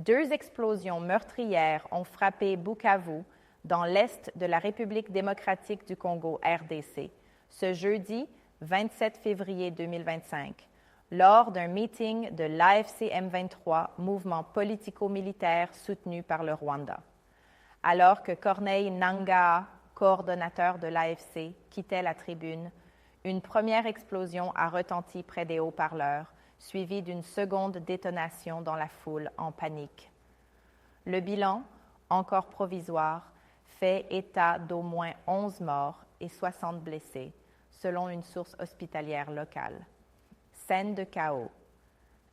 2 explosions meurtrières ont frappé Bukavu, dans l'est de la République démocratique du Congo, RDC, ce jeudi 27 février 2025, lors d'un meeting de l'AFC M23, mouvement politico-militaire soutenu par le Rwanda. Alors que Corneille Nangaa, coordonnateur de l'AFC, quittait la tribune, une première explosion a retenti près des haut-parleurs, suivie d'une seconde détonation dans la foule en panique. Le bilan, encore provisoire, fait état d'au moins 11 morts et 60 blessés, selon une source hospitalière locale. Scène de chaos.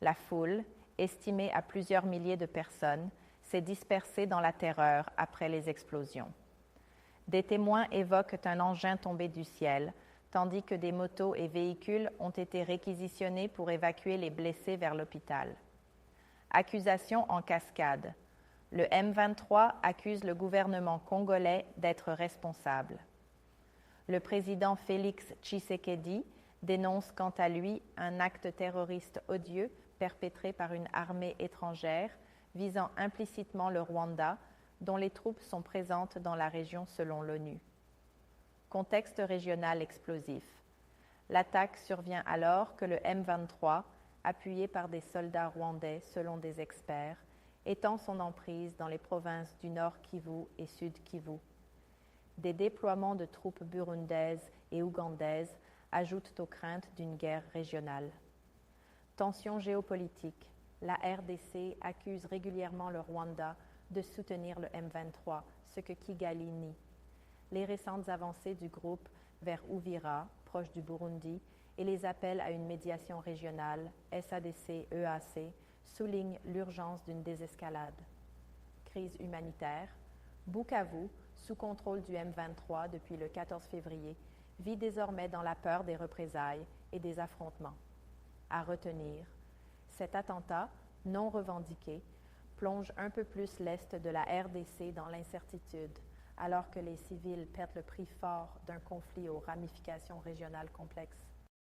La foule, estimée à plusieurs milliers de personnes, s'est dispersée dans la terreur après les explosions. Des témoins évoquent un engin tombé du ciel, tandis que des motos et véhicules ont été réquisitionnés pour évacuer les blessés vers l'hôpital. Accusations en cascade. Le M23 accuse le gouvernement congolais d'être responsable. Le président Félix Tshisekedi dénonce quant à lui un acte terroriste odieux perpétré par une armée étrangère visant implicitement le Rwanda, dont les troupes sont présentes dans la région selon l'ONU. Contexte régional explosif. L'attaque survient alors que le M23, appuyé par des soldats rwandais selon des experts, étend son emprise dans les provinces du Nord Kivu et Sud Kivu. Des déploiements de troupes burundaises et ougandaises ajoutent aux craintes d'une guerre régionale. Tensions géopolitiques. La RDC accuse régulièrement le Rwanda de soutenir le M23, ce que Kigali nie. Les récentes avancées du groupe vers Uvira, proche du Burundi, et les appels à une médiation régionale, SADC-EAC, soulignent l'urgence d'une désescalade. Crise humanitaire. Bukavu, sous contrôle du M23 depuis le 14 février, vit désormais dans la peur des représailles et des affrontements. À retenir, cet attentat, non revendiqué, plonge un peu plus l'est de la RDC dans l'incertitude, alors que les civils perdent le prix fort d'un conflit aux ramifications régionales complexes.